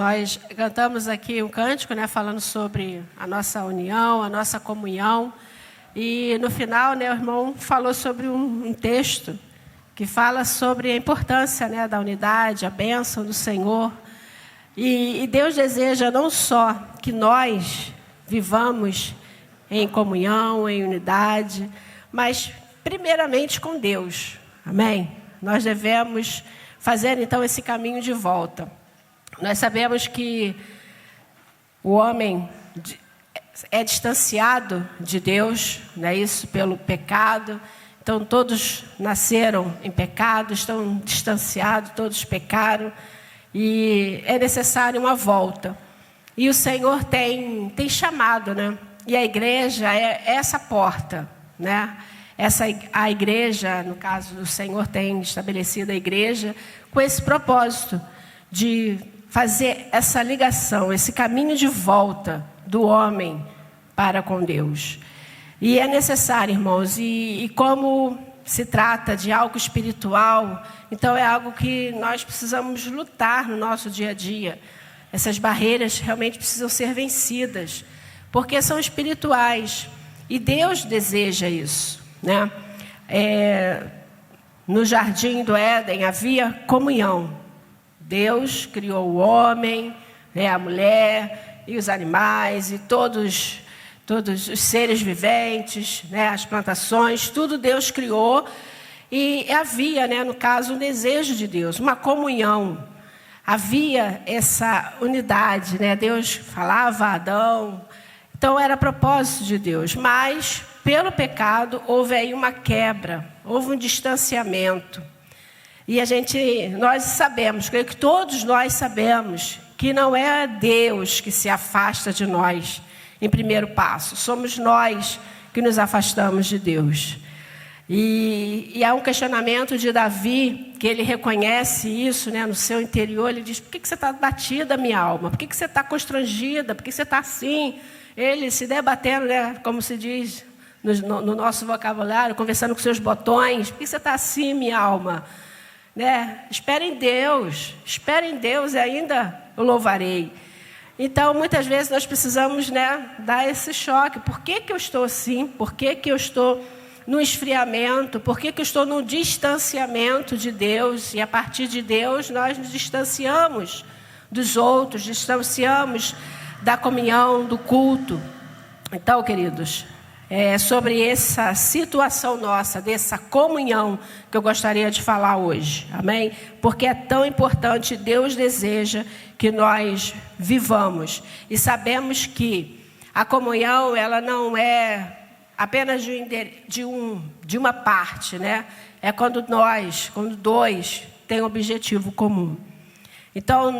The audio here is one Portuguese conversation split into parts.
nós cantamos aqui um cântico, né, falando sobre a nossa união, a nossa comunhão. E no final, né, o irmão falou sobre um texto que fala sobre a importância, né, da unidade, a bênção do Senhor. E Deus deseja não só que nós vivamos em comunhão, em unidade, mas primeiramente com Deus. Amém? Nós devemos fazer então esse caminho de volta. Nós sabemos que o homem é distanciado de Deus, não é isso? Pelo pecado. Então todos nasceram em pecado, estão distanciados, todos pecaram. E é necessário uma volta. E o Senhor tem chamado, né? E a igreja é essa porta, né? A igreja, no caso, o Senhor tem estabelecido a igreja com esse propósito de fazer essa ligação, esse caminho de volta do homem para com Deus. E é necessário, irmãos, e como se trata de algo espiritual, então é algo que nós precisamos lutar no nosso dia a dia. Essas barreiras realmente precisam ser vencidas, porque são espirituais. E Deus deseja isso, né? No jardim do Éden havia comunhão. Deus criou o homem, né, a mulher e os animais e todos os seres viventes, né, as plantações, tudo Deus criou. E havia, né, no caso, um desejo de Deus, uma comunhão. Havia essa unidade, né? Deus falava a Adão. Então era propósito de Deus, mas pelo pecado houve aí uma quebra, houve um distanciamento. E nós sabemos, creio que todos nós sabemos, que não é Deus que se afasta de nós em primeiro passo. Somos nós que nos afastamos de Deus. E há um questionamento de Davi, que ele reconhece isso, né, no seu interior. Ele diz: por que você está batida, minha alma? Por que você está constrangida? Por que você está assim? Ele se debatendo, né, como se diz no nosso vocabulário, conversando com seus botões. Por que você está assim, minha alma? Né? Espere em Deus e ainda o louvarei. Então, muitas vezes nós precisamos, né, dar esse choque. Por que eu estou assim? Por que eu estou no esfriamento? Por que eu estou no distanciamento de Deus? E a partir de Deus nós nos distanciamos dos outros, distanciamos da comunhão, do culto. Então, queridos, é sobre essa situação nossa, dessa comunhão, que eu gostaria de falar hoje, amém? Porque é tão importante, Deus deseja que nós vivamos. E sabemos que a comunhão, ela não é apenas de uma parte, né? É quando dois têm um objetivo comum. Então,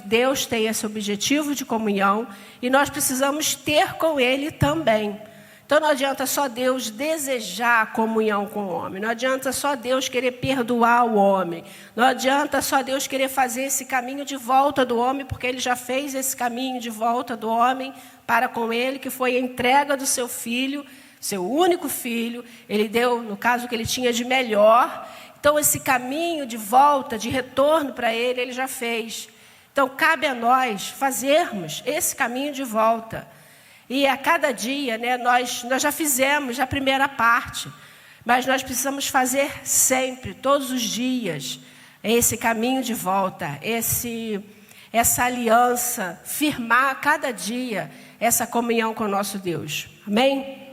Deus tem esse objetivo de comunhão e nós precisamos ter com Ele também. Então, não adianta só Deus desejar a comunhão com o homem, não adianta só Deus querer perdoar o homem, não adianta só Deus querer fazer esse caminho de volta do homem, porque Ele já fez esse caminho de volta do homem para com Ele, que foi a entrega do seu filho, seu único filho. Ele deu, no caso, o que Ele tinha de melhor. Então, esse caminho de volta, de retorno para Ele já fez. Então, cabe a nós fazermos esse caminho de volta. E a cada dia, né, nós já fizemos a primeira parte, mas nós precisamos fazer sempre, todos os dias, esse caminho de volta, essa aliança, firmar a cada dia essa comunhão com o nosso Deus. Amém?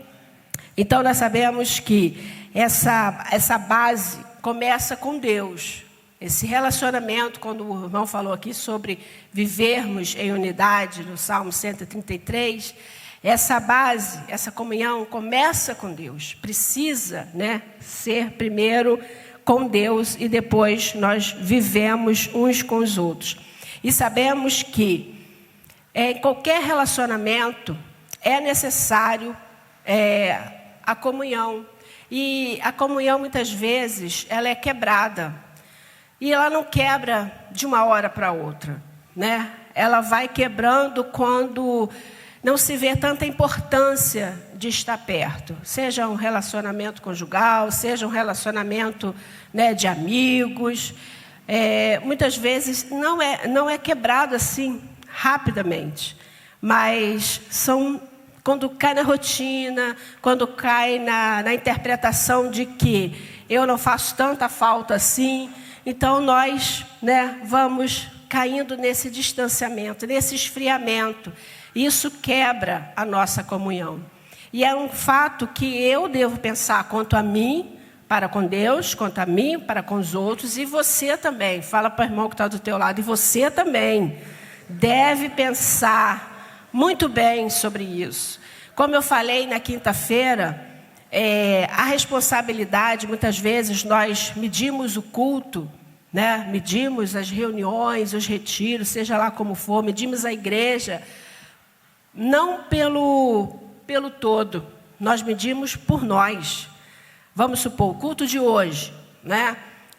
Então, nós sabemos que essa base começa com Deus. Esse relacionamento, quando o irmão falou aqui sobre vivermos em unidade, no Salmo 133, essa base, essa comunhão começa com Deus. Precisa, né, ser primeiro com Deus e depois nós vivemos uns com os outros. E sabemos que em qualquer relacionamento é necessário a comunhão. E a comunhão, muitas vezes, ela é quebrada. E ela não quebra de uma hora para outra, né? Ela vai quebrando quando não se vê tanta importância de estar perto. Seja um relacionamento conjugal, seja um relacionamento, né, de amigos. muitas vezes não é quebrado assim, rapidamente. Mas quando cai na rotina, quando cai na interpretação de que eu não faço tanta falta assim, então nós, vamos caindo nesse distanciamento, nesse esfriamento. Isso quebra a nossa comunhão. E é um fato que eu devo pensar quanto a mim, para com Deus, quanto a mim, para com os outros, e você também. Fala para o irmão que está do teu lado, e você também deve pensar muito bem sobre isso. Como eu falei na quinta-feira, a responsabilidade, muitas vezes nós medimos o culto, medimos as reuniões, os retiros, seja lá como for, medimos a igreja, não pelo todo, nós medimos por nós. Vamos supor, o culto de hoje,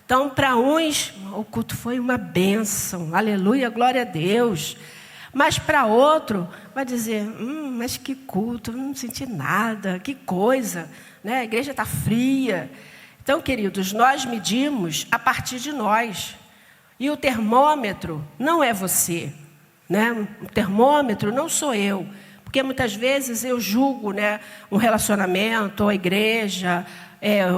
Então, para uns, o culto foi uma bênção, aleluia, glória a Deus. Mas para outro, vai dizer, mas que culto, não senti nada, que coisa, a igreja está fria. Então, queridos, nós medimos a partir de nós. E o termômetro não é você, O termômetro não sou eu. Porque muitas vezes eu julgo, um relacionamento, ou a igreja,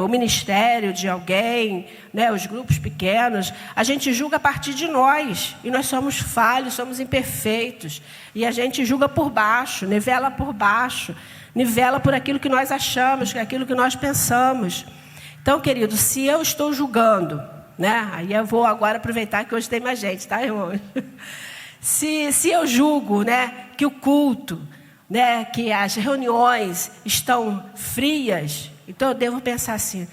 o ministério de alguém, os grupos pequenos. A gente julga a partir de nós. E nós somos falhos, somos imperfeitos. E a gente julga por baixo, nivela por baixo. Nivela por aquilo que nós achamos, aquilo que nós pensamos. Então, querido, se eu estou julgando, aí eu vou agora aproveitar que hoje tem mais gente, tá, irmão? Se eu julgo, que o culto, que as reuniões estão frias, então eu devo pensar assim,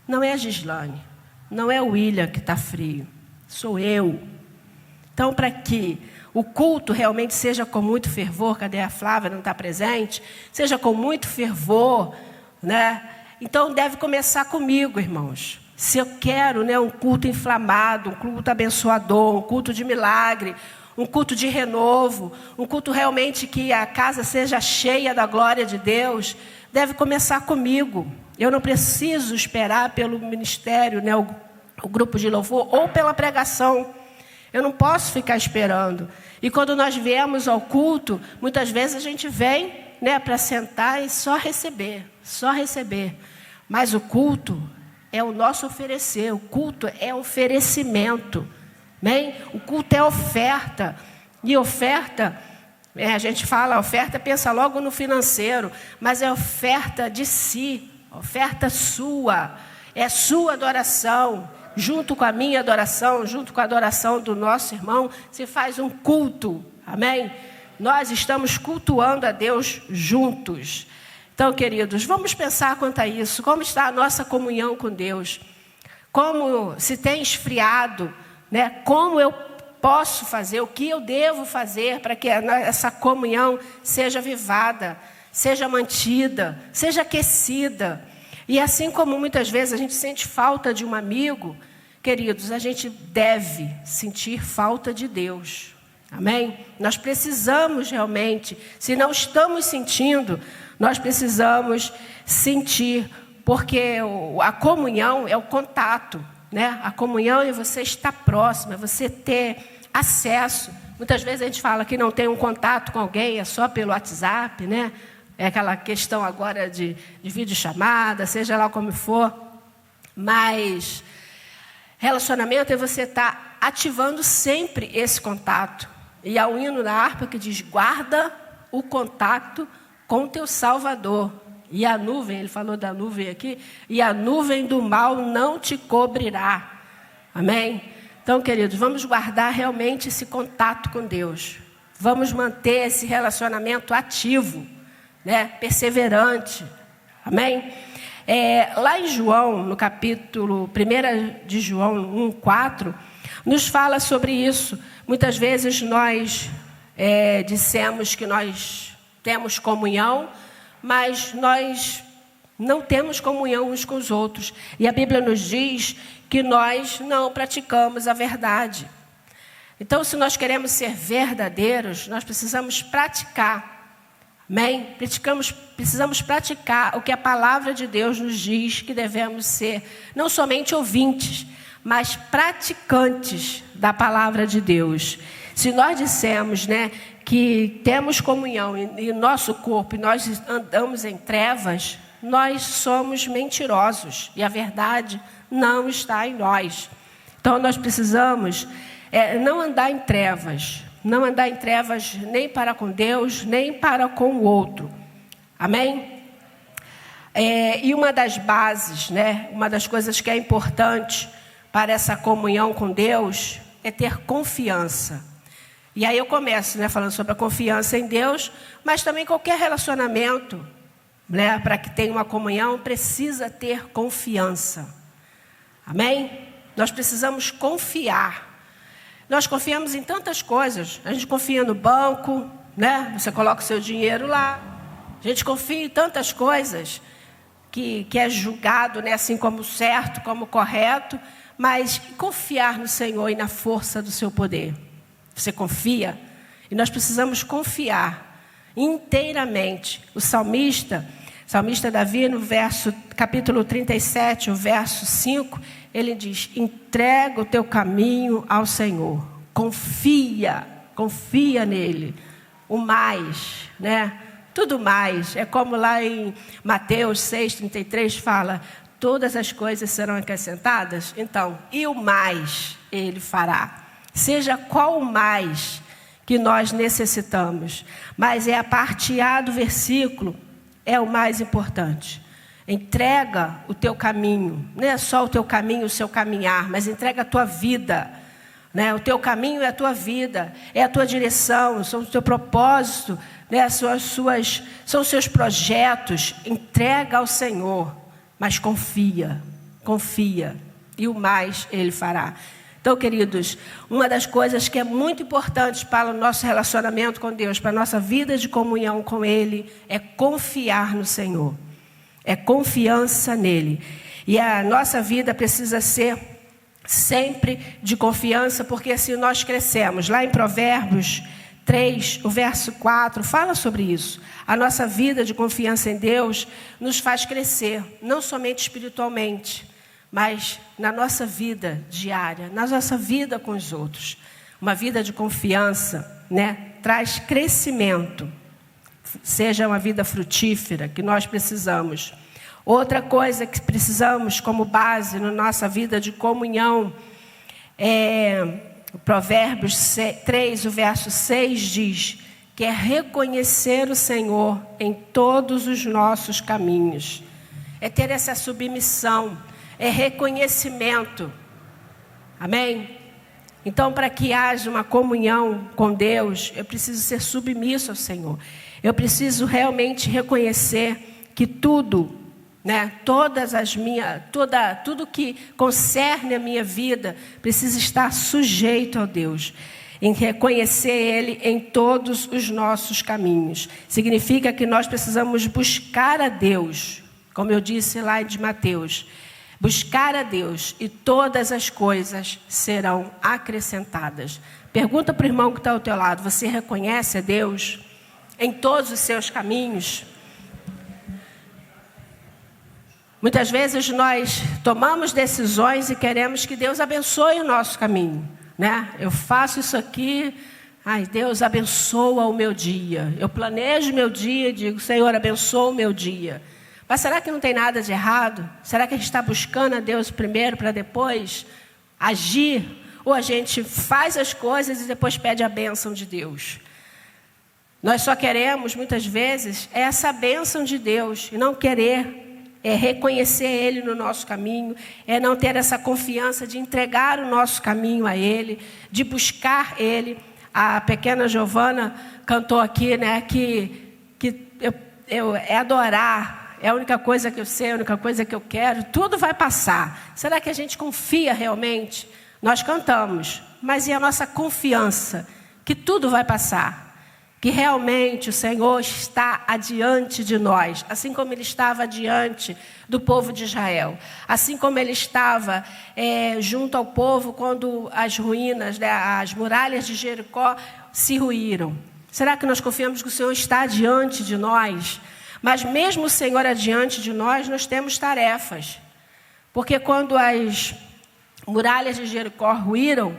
não é a Gislane, não é o William que está frio, sou eu. Então, para que o culto realmente seja com muito fervor, cadê a Flávia, não está presente? Seja com muito fervor, Então deve começar comigo, irmãos. Se eu quero, um culto inflamado, um culto abençoador, um culto de milagre, um culto de renovo, um culto realmente que a casa seja cheia da glória de Deus, deve começar comigo. Eu não preciso esperar pelo ministério, o grupo de louvor, ou pela pregação. Eu não posso ficar esperando. E quando nós viemos ao culto, muitas vezes a gente vem, para sentar e só receber. Mas o culto é o nosso oferecer, o culto é oferecimento. Amém? O culto é oferta. E oferta, a gente fala, oferta pensa logo no financeiro, mas é oferta de si, oferta sua. É sua adoração, junto com a minha adoração, junto com a adoração do nosso irmão, se faz um culto. Amém? Nós estamos cultuando a Deus juntos. Então, queridos, vamos pensar quanto a isso. Como está a nossa comunhão com Deus? Como se tem esfriado, Como eu posso fazer, o que eu devo fazer para que essa comunhão seja avivada, seja mantida, seja aquecida. E assim como muitas vezes a gente sente falta de um amigo, queridos, a gente deve sentir falta de Deus. Amém? Nós precisamos realmente, se não estamos sentindo, nós precisamos sentir, porque a comunhão é o contato. A comunhão é você estar próximo, é você ter acesso. Muitas vezes a gente fala que não tem um contato com alguém, é só pelo WhatsApp, É aquela questão agora de videochamada, seja lá como for. Mas relacionamento é você estar ativando sempre esse contato. E há um hino na harpa que diz, guarda o contato com o teu Salvador. E a nuvem, ele falou da nuvem aqui, e a nuvem do mal não te cobrirá. Amém? Então, queridos, vamos guardar realmente esse contato com Deus. Vamos manter esse relacionamento ativo, perseverante. Amém? Lá em João, no capítulo 1 de João 1:4, nos fala sobre isso. Muitas vezes nós dissemos que nós temos comunhão, mas nós não temos comunhão uns com os outros. E a Bíblia nos diz que nós não praticamos a verdade. Então, se nós queremos ser verdadeiros, nós precisamos praticar. Amém? Precisamos praticar o que a palavra de Deus nos diz que devemos ser, não somente ouvintes, mas praticantes da palavra de Deus. Se nós dissemos, né, que temos comunhão em nosso corpo e nós andamos em trevas, nós somos mentirosos e a verdade não está em nós. Então nós precisamos não andar em trevas, não andar em trevas nem para com Deus, nem para com o outro. Amém? E uma das bases, né, uma das coisas que é importante para essa comunhão com Deus é ter confiança. E aí eu começo, né, falando sobre a confiança em Deus, mas também qualquer relacionamento, né, para que tenha uma comunhão, precisa ter confiança. Amém? Nós precisamos confiar. Nós confiamos em tantas coisas. A gente confia no banco, né? Você coloca o seu dinheiro lá. A gente confia em tantas coisas que é julgado, né, assim como certo, como correto. Mas confiar no Senhor e na força do seu poder. Você confia? E nós precisamos confiar inteiramente. O salmista Davi, no capítulo 37, o verso 5, ele diz: entrega o teu caminho ao Senhor. Confia nele. O mais, né? Tudo mais. É como lá em Mateus 6,33 fala: todas as coisas serão acrescentadas. Então, e o mais ele fará. Seja qual o mais que nós necessitamos. Mas a parte A do versículo é o mais importante. Entrega o teu caminho. Não é só o teu caminho, o seu caminhar, mas entrega a tua vida. Né? O teu caminho é a tua vida, é a tua direção, são o teu propósito, né? São os seus projetos. Entrega ao Senhor, mas confia. E o mais Ele fará. Então, queridos, uma das coisas que é muito importante para o nosso relacionamento com Deus, para a nossa vida de comunhão com Ele, é confiar no Senhor. É confiança nele. E a nossa vida precisa ser sempre de confiança, porque assim nós crescemos. Lá em Provérbios 3, o verso 4, fala sobre isso. A nossa vida de confiança em Deus nos faz crescer, não somente espiritualmente, mas na nossa vida diária, na nossa vida com os outros. Uma vida de confiança, né, traz crescimento, seja uma vida frutífera que nós precisamos. Outra coisa que precisamos como base na nossa vida de comunhão Provérbios 3, o verso 6 diz que é reconhecer o Senhor em todos os nossos caminhos. É ter essa submissão, é reconhecimento. Amém? Então, para que haja uma comunhão com Deus, eu preciso ser submisso ao Senhor. Eu preciso realmente reconhecer que tudo, né, tudo que concerne a minha vida precisa estar sujeito a Deus. Em reconhecer Ele em todos os nossos caminhos. Significa que nós precisamos buscar a Deus, como eu disse lá de Mateus. Buscar a Deus e todas as coisas serão acrescentadas. Pergunta para o irmão que está ao teu lado: você reconhece a Deus em todos os seus caminhos? Muitas vezes nós tomamos decisões e queremos que Deus abençoe o nosso caminho, né? Eu faço isso aqui, Deus abençoa o meu dia. Eu planejo o meu dia e digo: Senhor, abençoa o meu dia. Mas será que não tem nada de errado? Será que a gente está buscando a Deus primeiro para depois agir? Ou a gente faz as coisas e depois pede a bênção de Deus? Nós só queremos, muitas vezes, essa bênção de Deus e não querer reconhecer Ele no nosso caminho, não ter essa confiança de entregar o nosso caminho a Ele, de buscar Ele. A pequena Giovana cantou aqui, né, que é adorar. É a única coisa que eu sei, a única coisa que eu quero. Tudo vai passar. Será que a gente confia realmente? Nós cantamos, mas e a nossa confiança? Que tudo vai passar. Que realmente o Senhor está adiante de nós. Assim como Ele estava adiante do povo de Israel. Assim como Ele estava junto ao povo quando as ruínas, né, as muralhas de Jericó se ruíram. Será que nós confiamos que o Senhor está adiante de nós? Mas mesmo o Senhor adiante de nós, nós temos tarefas. Porque quando muralhas de Jericó ruíram,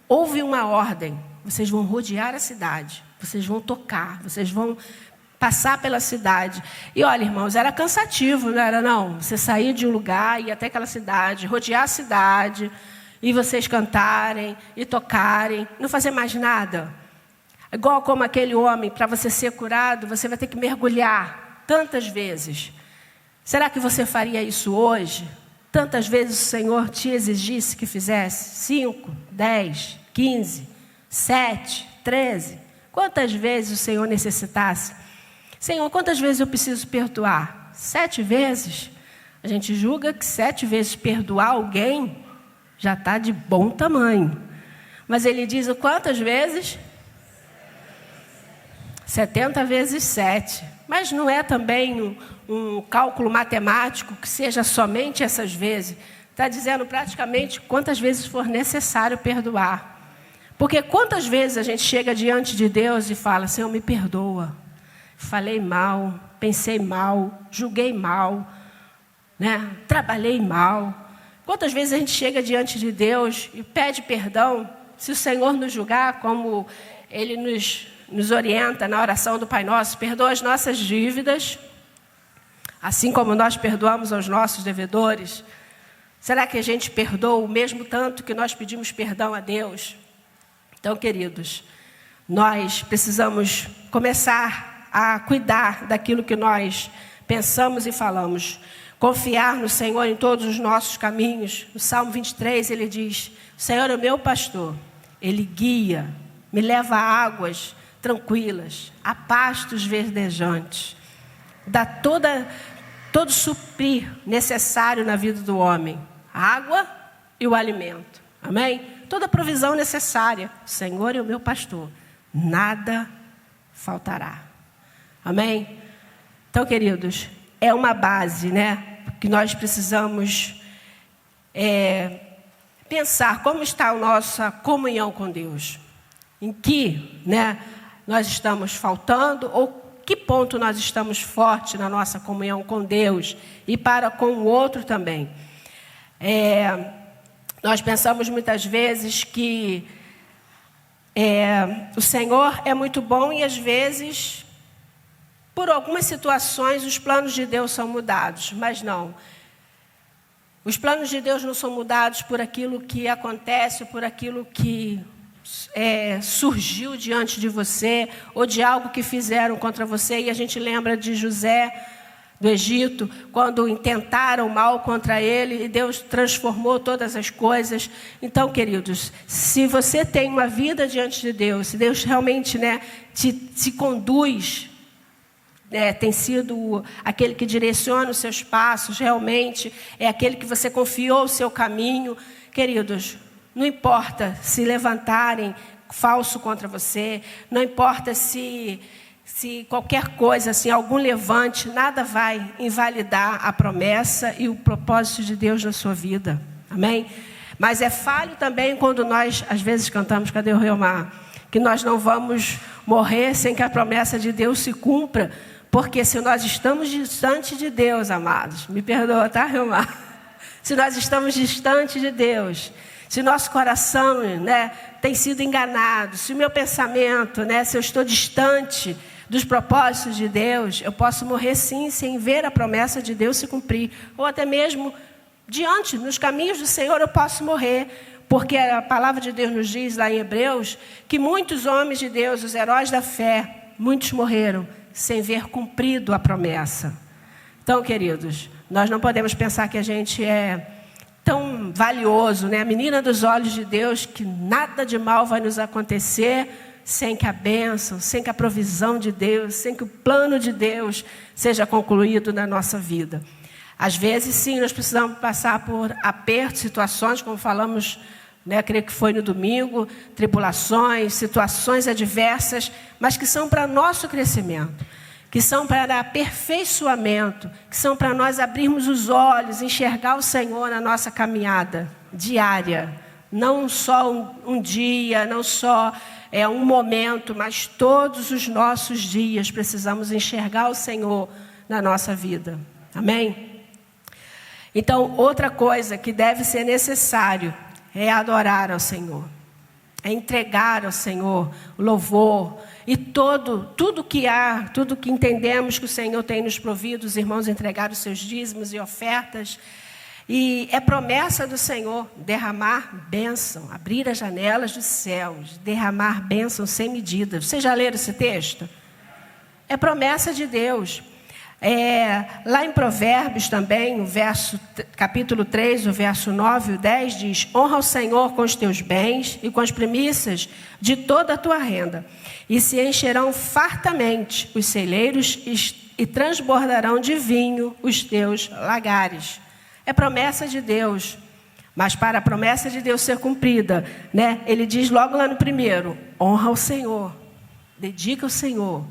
houve uma ordem: vocês vão rodear a cidade, vocês vão tocar, vocês vão passar pela cidade. E olha, irmãos, era cansativo, não era não? Você sair de um lugar, ir até aquela cidade, rodear a cidade, e vocês cantarem e tocarem, não fazer mais nada. Igual como aquele homem, para você ser curado, você vai ter que mergulhar tantas vezes. Será que você faria isso hoje? Tantas vezes o Senhor te exigisse que fizesse? 5, 10, 15, 7, 13? Quantas vezes o Senhor necessitasse? Senhor, quantas vezes eu preciso perdoar? 7 vezes? A gente julga que 7 vezes perdoar alguém já está de bom tamanho. Mas ele diz o quantas vezes? 70 vezes 7. Mas não é também um cálculo matemático que seja somente essas vezes. Está dizendo praticamente quantas vezes for necessário perdoar. Porque quantas vezes a gente chega diante de Deus e fala: Senhor, me perdoa. Falei mal, pensei mal, julguei mal, né? Trabalhei mal. Quantas vezes a gente chega diante de Deus e pede perdão? Se o Senhor nos julgar, como Ele nos orienta na oração do Pai Nosso: perdoa as nossas dívidas, assim como nós perdoamos aos nossos devedores. Será que a gente perdoa o mesmo tanto que nós pedimos perdão a Deus? Então, queridos, nós precisamos começar a cuidar daquilo que nós pensamos e falamos. Confiar no Senhor em todos os nossos caminhos. No Salmo 23 ele diz: o Senhor é o meu pastor, Ele guia, me leva a águas tranquilas, a pastos verdejantes. Dá todo suprir necessário na vida do homem. A água e o alimento. Amém? Toda provisão necessária. O Senhor é o meu pastor, nada faltará. Amém? Então, queridos, é uma base, né? Que nós precisamos pensar como está a nossa comunhão com Deus. Em que, né, nós estamos faltando ou que ponto nós estamos fortes na nossa comunhão com Deus e para com o outro também. Nós pensamos muitas vezes que o Senhor é muito bom e às vezes, por algumas situações, os planos de Deus são mudados, mas não. Os planos de Deus não são mudados por aquilo que acontece, por aquilo que surgiu diante de você, ou de algo que fizeram contra você. E a gente lembra de José, do Egito, quando intentaram mal contra ele, e Deus transformou todas as coisas. Então, queridos, se você tem uma vida diante de Deus, se Deus realmente, né, te conduz, tem sido aquele que direciona os seus passos, realmente é aquele que você confiou o seu caminho, queridos, não importa se levantarem falso contra você, não importa se qualquer coisa, assim, algum levante, nada vai invalidar a promessa e o propósito de Deus na sua vida, amém? Mas é falho também quando nós, às vezes, cantamos, cadê o Reomar? Que nós não vamos morrer sem que a promessa de Deus se cumpra. Porque se nós estamos distante de Deus, amados, me perdoa, tá, Reomar? Se nós estamos distante de Deus, se nosso coração, né, tem sido enganado, se o meu pensamento, né, se eu estou distante dos propósitos de Deus, eu posso morrer sim, sem ver a promessa de Deus se cumprir. Ou até mesmo diante, nos caminhos do Senhor, eu posso morrer. Porque a palavra de Deus nos diz lá em Hebreus, que muitos homens de Deus, os heróis da fé, muitos morreram sem ver cumprido a promessa. Então, queridos, nós não podemos pensar que a gente é tão valioso, né? A menina dos olhos de Deus, que nada de mal vai nos acontecer sem que a bênção, sem que a provisão de Deus, sem que o plano de Deus seja concluído na nossa vida. Às vezes, sim, nós precisamos passar por apertos, situações, como falamos, né, creio que foi no domingo, tribulações, situações adversas, mas que são para nosso crescimento, que são para aperfeiçoamento, que são para nós abrirmos os olhos, enxergar o Senhor na nossa caminhada diária. Não só um dia, não só um momento, mas todos os nossos dias precisamos enxergar o Senhor na nossa vida. Amém? Então, outra coisa que deve ser necessário é adorar ao Senhor, é entregar ao Senhor o louvor e tudo que há, tudo que entendemos que o Senhor tem nos provido. Os irmãos entregaram os seus dízimos e ofertas. E é promessa do Senhor derramar bênção, abrir as janelas dos céus, derramar bênção sem medida. Vocês já leram esse texto? É promessa de Deus. Lá em Provérbios também, no capítulo 3, o verso 9 e o 10, diz: honra o Senhor com os teus bens e com as primícias de toda a tua renda, e se encherão fartamente os celeiros e transbordarão de vinho os teus lagares. É promessa de Deus, mas para a promessa de Deus ser cumprida, né, ele diz logo lá no primeiro: honra o Senhor, dedica ao Senhor,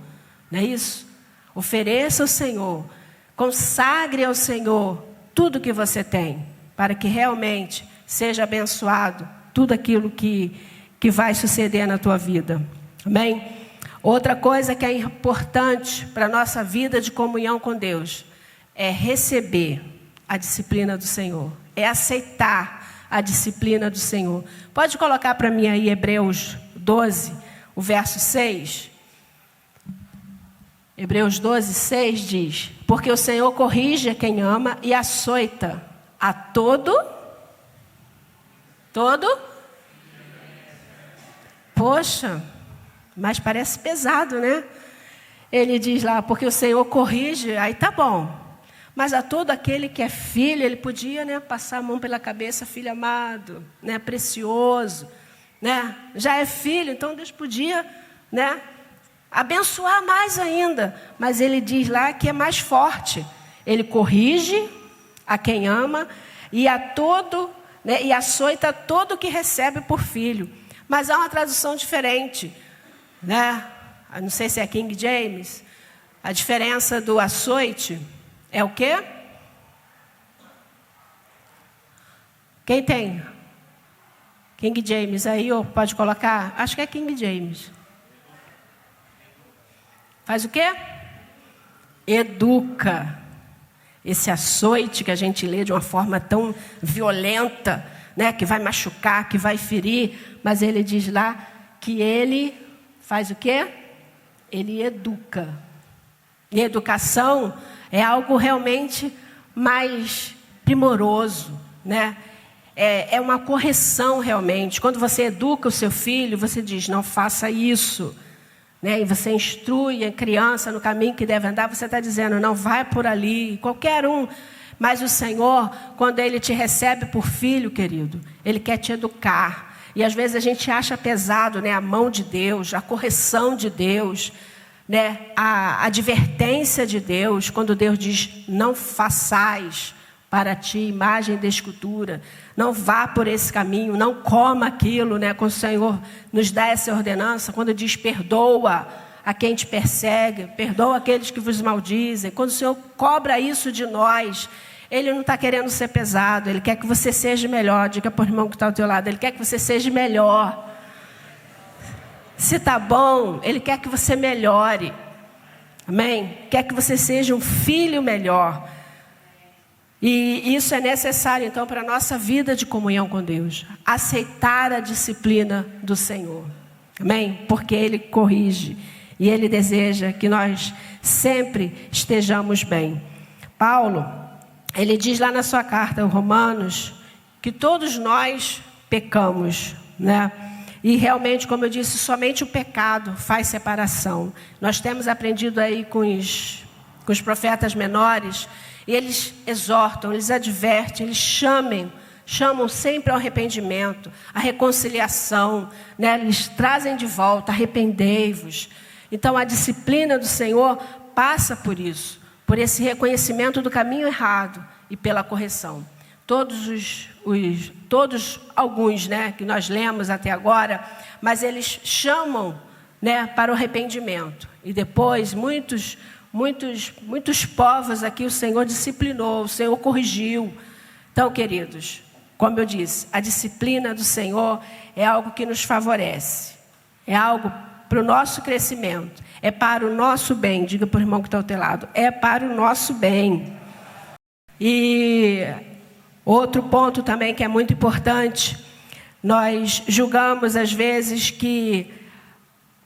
não é isso? Ofereça ao Senhor, consagre ao Senhor tudo que você tem, para que realmente seja abençoado tudo aquilo que vai suceder na tua vida. Amém? Outra coisa que é importante para a nossa vida de comunhão com Deus é receber a disciplina do Senhor, é aceitar a disciplina do Senhor. Pode colocar para mim aí Hebreus 12, o verso 6. Hebreus 12, 6 diz: porque o Senhor corrige a quem ama e açoita a todo. Poxa, mas parece pesado, né? Ele diz lá, porque o Senhor corrige, aí tá bom. Mas a todo aquele que é filho, ele podia, né, passar a mão pela cabeça: filho amado, né, precioso, né? Já é filho, então Deus podia, né, abençoar mais ainda. Mas ele diz lá que é mais forte. Ele corrige a quem ama e a todo, né, e açoita todo que recebe por filho. Mas há uma tradução diferente, né? Eu não sei se é King James. A diferença do açoite é o quê? Quem tem? King James aí, ou pode colocar? Acho que é King James. Faz o quê? Educa. Esse açoite que a gente lê de uma forma tão violenta, né, que vai machucar, que vai ferir, mas ele diz lá que ele faz o quê? Ele educa. E educação é algo realmente mais primoroso, né? É uma correção realmente. Quando você educa o seu filho, você diz: não faça isso, né? E você instrui a criança no caminho que deve andar, você está dizendo: não vai por ali, qualquer um. Mas o Senhor, quando Ele te recebe por filho, querido, Ele quer te educar. E às vezes a gente acha pesado, né, a mão de Deus, a correção de Deus, né, a advertência de Deus, quando Deus diz: não façais para ti imagem de escultura, não vá por esse caminho, não coma aquilo, né? Quando o Senhor nos dá essa ordenança, quando diz: perdoa a quem te persegue, perdoa aqueles que vos maldizem, quando o Senhor cobra isso de nós, Ele não está querendo ser pesado, Ele quer que você seja melhor. Diga para o irmão que está ao teu lado: Ele quer que você seja melhor. Se está bom, Ele quer que você melhore. Amém? Quer que você seja um filho melhor. E isso é necessário, então, para a nossa vida de comunhão com Deus. Aceitar a disciplina do Senhor. Amém? Porque Ele corrige. E Ele deseja que nós sempre estejamos bem. Paulo, ele diz lá na sua carta aos Romanos que todos nós pecamos, né? E realmente, como eu disse, somente o pecado faz separação. Nós temos aprendido aí com os profetas menores, e eles exortam, eles advertem, eles chamam sempre ao arrependimento, à reconciliação, né? Eles trazem de volta: arrependei-vos. Então a disciplina do Senhor passa por isso, por esse reconhecimento do caminho errado e pela correção. Alguns, né, que nós lemos até agora, mas eles chamam, né, para o arrependimento. E depois, muitos povos aqui o Senhor disciplinou, o Senhor corrigiu. Então, queridos, como eu disse, a disciplina do Senhor é algo que nos favorece. É algo para o nosso crescimento. É para o nosso bem. Diga para o irmão que está ao teu lado: é para o nosso bem. E outro ponto também que é muito importante Nós julgamos, às vezes, que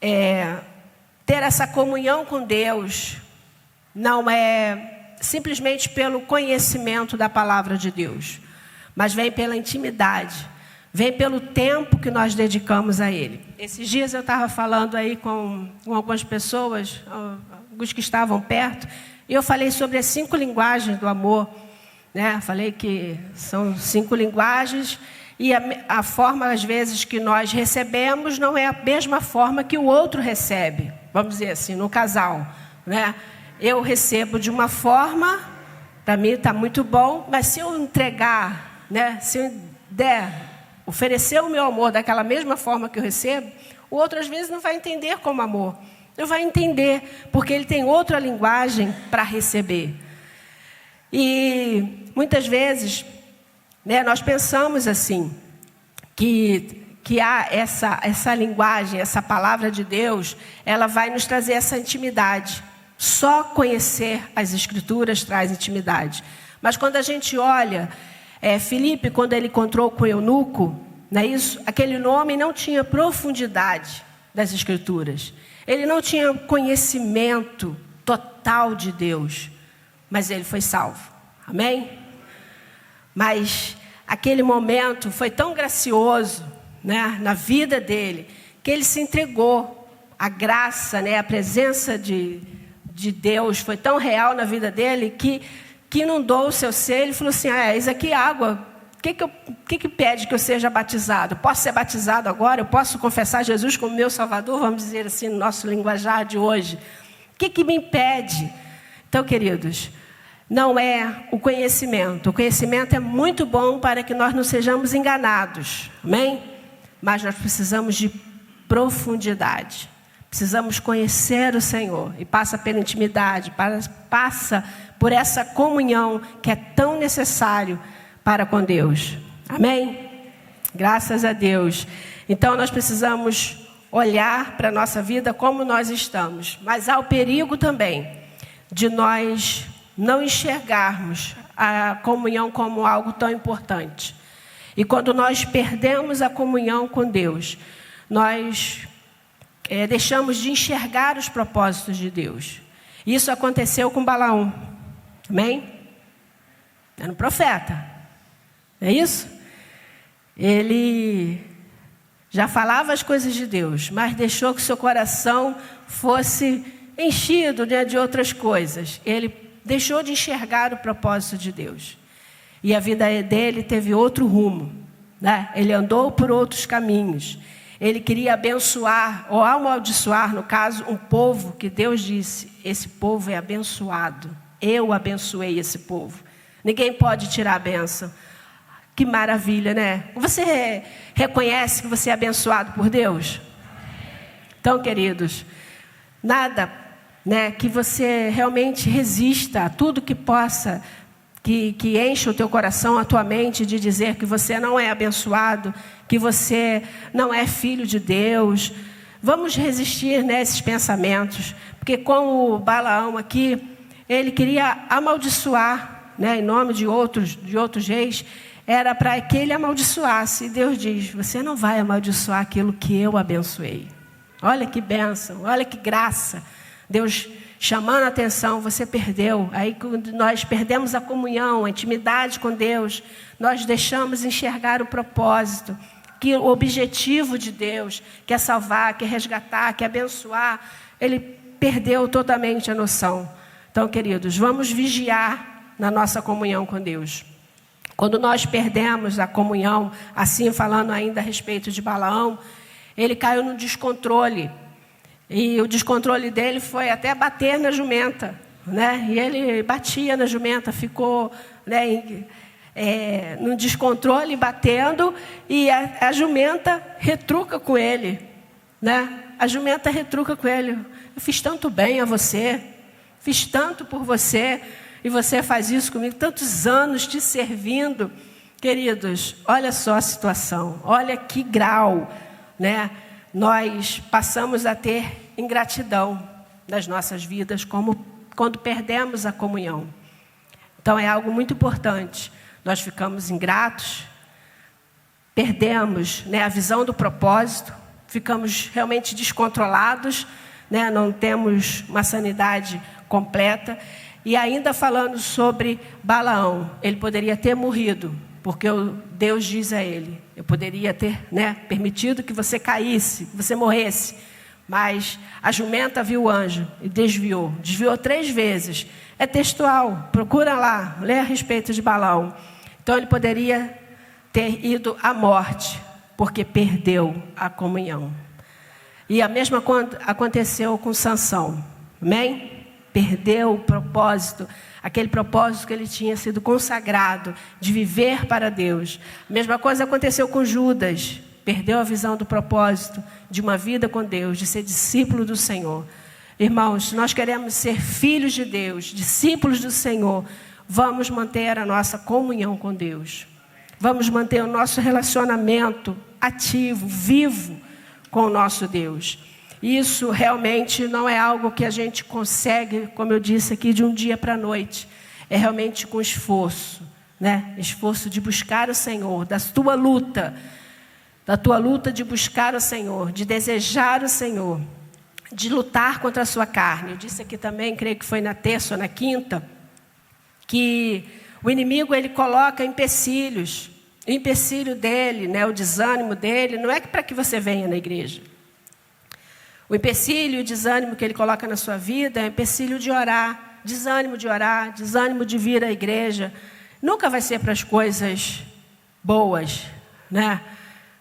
ter essa comunhão com Deus não é simplesmente pelo conhecimento da palavra de Deus, mas vem pela intimidade, vem pelo tempo que nós dedicamos a Ele. Esses dias eu estava falando aí com algumas pessoas, alguns que estavam perto, e eu falei sobre as 5 linguagens do amor, né? Falei que são 5 linguagens, e a forma, às vezes, que nós recebemos não é a mesma forma que o outro recebe. Vamos dizer assim, no casal, né? Eu recebo de uma forma, para mim está muito bom, mas se eu entregar, né? Se eu oferecer o meu amor daquela mesma forma que eu recebo, o outro às vezes não vai entender como amor. Não vai entender, porque ele tem outra linguagem para receber. E muitas vezes, né, nós pensamos assim, que há essa linguagem, essa palavra de Deus, ela vai nos trazer essa intimidade. Só conhecer as Escrituras traz intimidade. Mas quando a gente olha, Filipe, quando ele encontrou com o eunuco, não é isso? Aquele homem não tinha profundidade das Escrituras. Ele não tinha conhecimento total de Deus, mas ele foi salvo. Amém? Mas aquele momento foi tão gracioso, né, na vida dele, que ele se entregou. A graça, né, a presença de Deus foi tão real na vida dele que inundou o seu ser. Ele falou assim, isso aqui é água. O que pede que eu seja batizado? Posso ser batizado agora? Eu posso confessar Jesus como meu Salvador? Vamos dizer assim, no nosso linguajar de hoje. O que me impede? Então, queridos, não é o conhecimento. O conhecimento é muito bom para que nós não sejamos enganados. Amém? Mas nós precisamos de profundidade. Precisamos conhecer o Senhor. E passa pela intimidade, passa por essa comunhão que é tão necessário para com Deus. Amém? Graças a Deus. Então nós precisamos olhar para a nossa vida como nós estamos. Mas há o perigo também de nós não enxergarmos a comunhão como algo tão importante. E quando nós perdemos a comunhão com Deus, nós deixamos de enxergar os propósitos de Deus. Isso aconteceu com Balaão. Amém? Era um profeta. É isso? Ele já falava as coisas de Deus, mas deixou que seu coração fosse enchido, né, de outras coisas. Ele deixou de enxergar o propósito de Deus. E a vida dele teve outro rumo, né? Ele andou por outros caminhos. Ele queria abençoar, ou amaldiçoar, no caso, um povo que Deus disse, esse povo é abençoado. Eu abençoei esse povo. Ninguém pode tirar a bênção. Que maravilha, né? Você reconhece que você é abençoado por Deus? Então, queridos, nada, né, que você realmente resista a tudo que possa, que enche o teu coração, a tua mente, de dizer que você não é abençoado, que você não é filho de Deus. Vamos resistir nesses pensamentos, porque como o Balaão aqui, ele queria amaldiçoar, né, em nome de outros reis, era para que ele amaldiçoasse. E Deus diz, você não vai amaldiçoar aquilo que eu abençoei. Olha que bênção, olha que graça. Deus chamando a atenção, você perdeu. Aí quando nós perdemos a comunhão, a intimidade com Deus, nós deixamos enxergar o propósito, que o objetivo de Deus, que é salvar, que é resgatar, que é abençoar, ele perdeu totalmente a noção. Então, queridos, vamos vigiar na nossa comunhão com Deus. Quando nós perdemos a comunhão, assim falando ainda a respeito de Balaão, ele caiu no descontrole. E o descontrole dele foi até bater na jumenta, né? E ele batia na jumenta, ficou, né, no descontrole, batendo, e a jumenta retruca com ele, né? A jumenta retruca com ele. Eu fiz tanto bem a você, fiz tanto por você, e você faz isso comigo, tantos anos te servindo. Queridos, olha só a situação, olha que grau, né? Nós passamos a ter ingratidão nas nossas vidas, como quando perdemos a comunhão. Então é algo muito importante. Nós ficamos ingratos, perdemos, né, a visão do propósito, ficamos realmente descontrolados, né, não temos uma sanidade completa. E ainda falando sobre Balaão, ele poderia ter morrido, porque Deus diz a ele, eu poderia ter, né, permitido que você caísse, que você morresse, mas a jumenta viu o anjo e desviou 3 vezes. É textual, procura lá, lê a respeito de Balaão. Então ele poderia ter ido à morte, porque perdeu a comunhão. E a mesma coisa aconteceu com Sansão, amém? Perdeu o propósito, aquele propósito que ele tinha sido consagrado, de viver para Deus. A mesma coisa aconteceu com Judas, perdeu a visão do propósito de uma vida com Deus, de ser discípulo do Senhor. Irmãos, se nós queremos ser filhos de Deus, discípulos do Senhor, vamos manter a nossa comunhão com Deus. Vamos manter o nosso relacionamento ativo, vivo com o nosso Deus. Isso realmente não é algo que a gente consegue, como eu disse aqui, de um dia para a noite. É realmente com esforço, né? Esforço de buscar o Senhor, da tua luta de buscar o Senhor, de desejar o Senhor, de lutar contra a sua carne. Eu disse aqui também, creio que foi na terça ou na quinta, que o inimigo ele coloca empecilhos. O empecilho dele, né, o desânimo dele, não é para que você venha na igreja. O empecilho e o desânimo que ele coloca na sua vida é o empecilho de orar, desânimo de vir à igreja. Nunca vai ser para as coisas boas, né?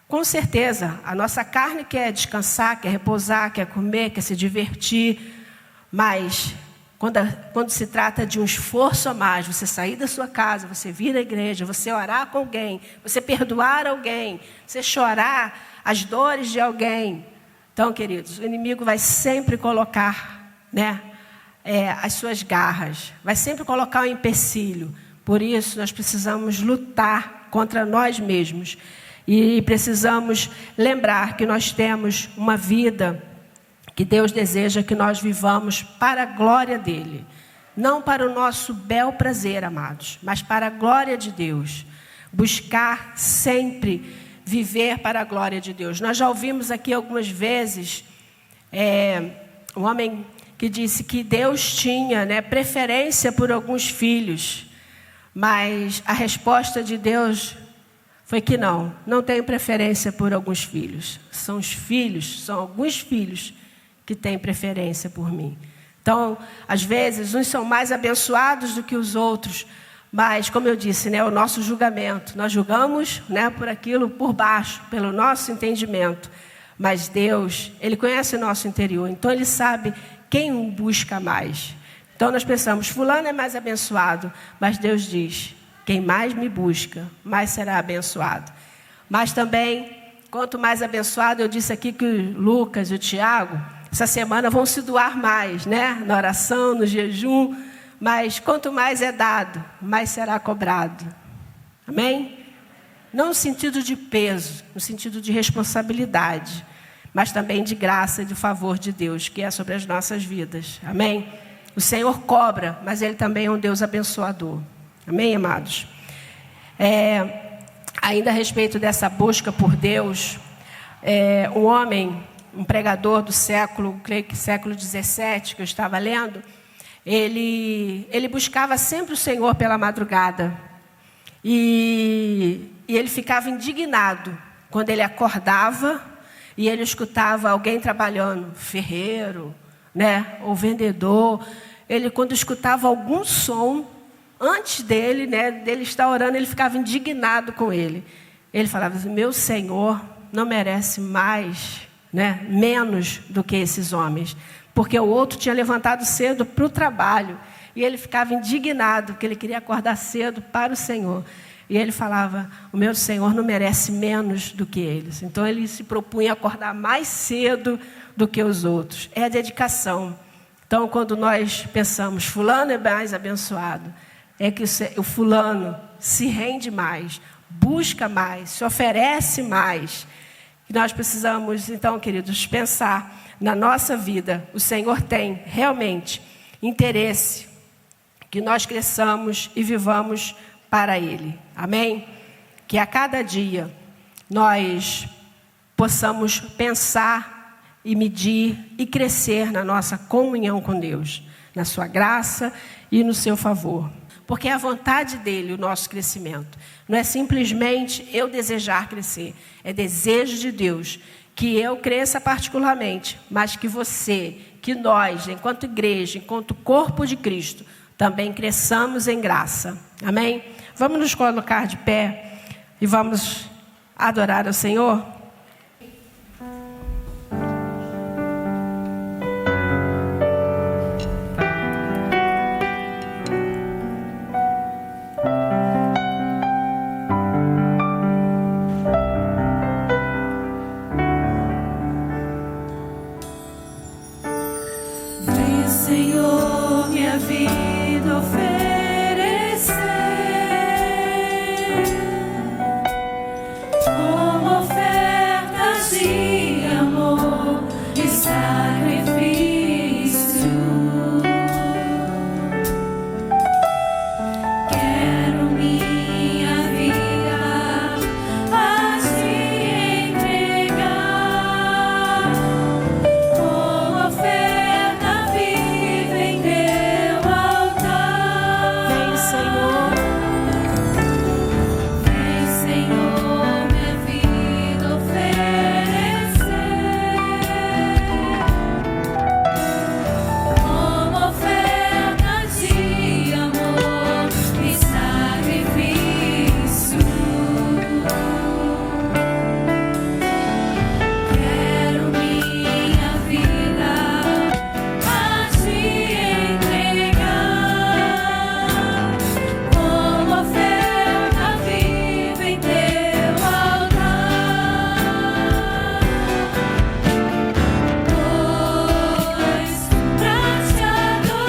Com certeza, a nossa carne quer descansar, quer repousar, quer comer, quer se divertir, mas quando se trata de um esforço a mais, você sair da sua casa, você vir à igreja, você orar com alguém, você perdoar alguém, você chorar as dores de alguém. Então, queridos, o inimigo vai sempre colocar, né, as suas garras, vai sempre colocar um empecilho. Por isso, nós precisamos lutar contra nós mesmos. E precisamos lembrar que nós temos uma vida que Deus deseja que nós vivamos para a glória dEle. Não para o nosso bel prazer, amados, mas para a glória de Deus. Buscar sempre viver para a glória de Deus. Nós já ouvimos aqui algumas vezes um homem que disse que Deus tinha, né, preferência por alguns filhos, mas a resposta de Deus foi que não tenho preferência por alguns filhos. São alguns filhos que têm preferência por mim. Então, às vezes, uns são mais abençoados do que os outros, mas, como eu disse, né, o nosso julgamento, nós julgamos, né, por aquilo por baixo, pelo nosso entendimento. Mas Deus, Ele conhece o nosso interior, então Ele sabe quem o busca mais. Então nós pensamos, fulano é mais abençoado, mas Deus diz, quem mais me busca, mais será abençoado. Mas também, quanto mais abençoado, eu disse aqui que o Lucas e o Tiago, essa semana vão se doar mais, né? Na oração, no jejum, mas quanto mais é dado, mais será cobrado. Amém? Não no sentido de peso, no sentido de responsabilidade, mas também de graça e de favor de Deus, que é sobre as nossas vidas. Amém? O Senhor cobra, mas Ele também é um Deus abençoador. Amém, amados? Ainda a respeito dessa busca por Deus, um homem, um pregador do século, creio que século 17, que eu estava lendo, ele buscava sempre o Senhor pela madrugada. E ele ficava indignado quando ele acordava e ele escutava alguém trabalhando, ferreiro, né, ou vendedor. Ele, quando escutava algum som, antes dele, né, dele estar orando, ele ficava indignado com ele. Ele falava assim, meu Senhor não merece mais, né, menos do que esses homens. Porque o outro tinha levantado cedo para o trabalho. E ele ficava indignado, porque ele queria acordar cedo para o Senhor. E ele falava, o meu Senhor não merece menos do que eles. Então ele se propunha a acordar mais cedo do que os outros. É a dedicação. Então quando nós pensamos, fulano é mais abençoado, é que o fulano se rende mais, busca mais, se oferece mais. E nós precisamos, então, queridos, pensar na nossa vida. O Senhor tem realmente interesse que nós cresçamos e vivamos para Ele. Amém? Que a cada dia nós possamos pensar e medir e crescer na nossa comunhão com Deus, na sua graça e no seu favor. Porque é a vontade dele o nosso crescimento. Não é simplesmente eu desejar crescer. É desejo de Deus que eu cresça particularmente, mas que você, que nós, enquanto igreja, enquanto corpo de Cristo, também cresçamos em graça. Amém? Vamos nos colocar de pé e vamos adorar ao Senhor? Senhor, minha vida oferecer como oferta de amor e sacrifício. Quero minha vida a te entregar como oferta viva em teu altar. Vem, Senhor. Vem, Senhor, minha vida oferecer como oferta de amor e sacrifício. Quero minha vida a te entregar como oferta viva em teu altar. Pois pra te adorar foi que eu nasci.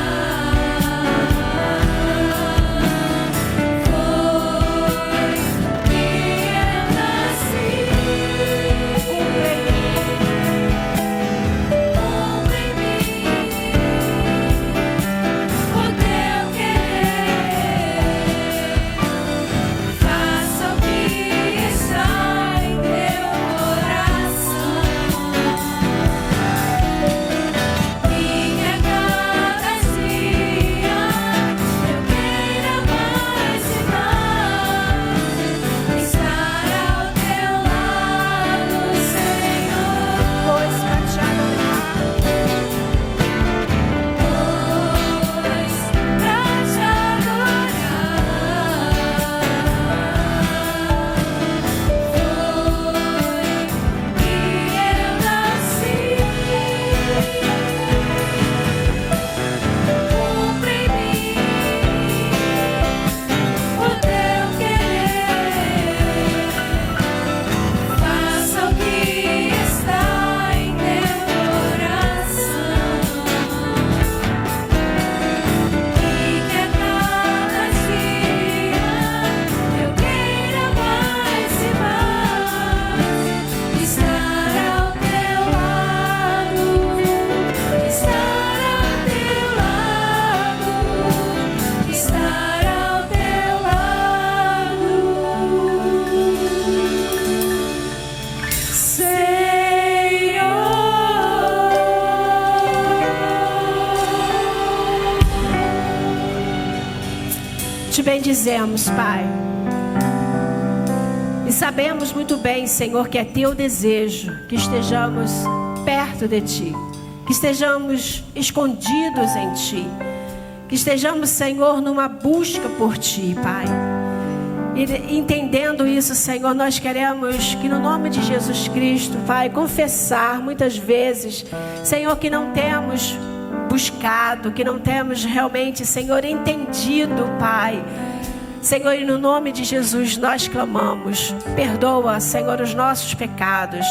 Cumpre em mim o teu querer. Faça o que está em teu coração e que a cada dia eu queira mais e mais estar ao teu lado, Senhor. Pois pra te adorar, Pois pra te adorar foi que eu nasci. Cumpre em mim o teu querer. Faça o que está em teu coração e que a cada dia eu queira mais e mais estar ao teu lado, estar ao teu lado, estar ao teu lado, Senhor. te bendizemos, Pai. E sabemos muito bem, Senhor, que é teu desejo que estejamos perto de ti, que estejamos escondidos em ti, que estejamos, Senhor, numa busca por ti, Pai. E entendendo isso, Senhor, nós queremos que no nome de Jesus Cristo, Pai, confessar muitas vezes, Senhor, que não temos buscado, que não temos realmente, Senhor, entendido, Pai. Senhor, e no nome de Jesus nós clamamos. Perdoa, Senhor, os nossos pecados.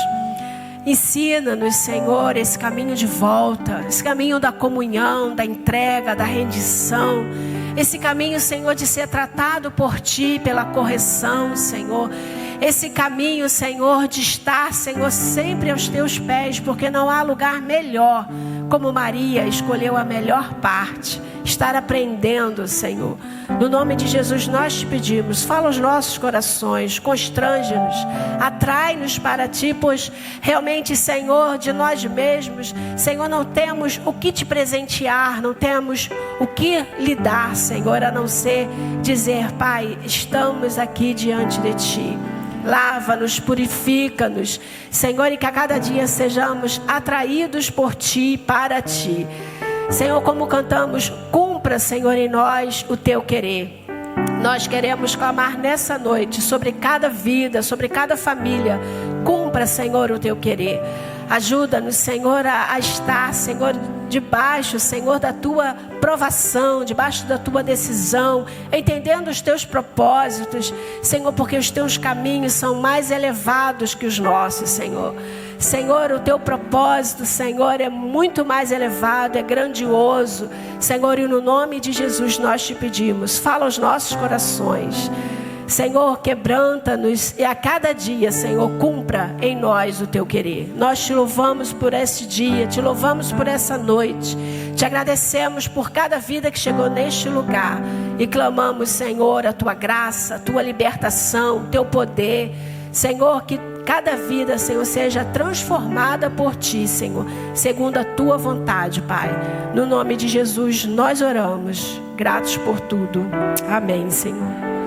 Ensina-nos, Senhor, esse caminho de volta, esse caminho da comunhão, da entrega, da rendição. Esse caminho, Senhor, de ser tratado por Ti, pela correção, Senhor. Esse caminho, Senhor, de estar, Senhor, sempre aos Teus pés, porque não há lugar melhor, como Maria escolheu a melhor parte, estar aprendendo, Senhor. No nome de Jesus nós te pedimos, fala aos nossos corações, constrange-nos, atrai-nos para ti, pois realmente, Senhor, de nós mesmos, Senhor, não temos o que te presentear, não temos o que lhe dar, Senhor, a não ser dizer: Pai, estamos aqui diante de ti. Lava-nos, purifica-nos, Senhor, e que a cada dia sejamos atraídos por ti e para ti. Senhor, como cantamos, cumpra, Senhor, em nós o teu querer. Nós queremos clamar nessa noite sobre cada vida, sobre cada família. Cumpra, Senhor, o teu querer. Ajuda-nos, Senhor, a estar, Senhor, debaixo, Senhor, da tua provação, debaixo da tua decisão, entendendo os teus propósitos, Senhor, porque os teus caminhos são mais elevados que os nossos, Senhor. Senhor, o teu propósito, Senhor, é muito mais elevado, é grandioso, Senhor, e no nome de Jesus nós te pedimos, fala aos nossos corações. Senhor, quebranta-nos e a cada dia, Senhor, cumpra em nós o teu querer. Nós te louvamos por esse dia, te louvamos por essa noite. Te agradecemos por cada vida que chegou neste lugar. E clamamos, Senhor, a tua graça, a tua libertação, o teu poder. Senhor, que cada vida, Senhor, seja transformada por ti, Senhor, segundo a tua vontade, Pai. No nome de Jesus nós oramos, gratos por tudo. Amém, Senhor.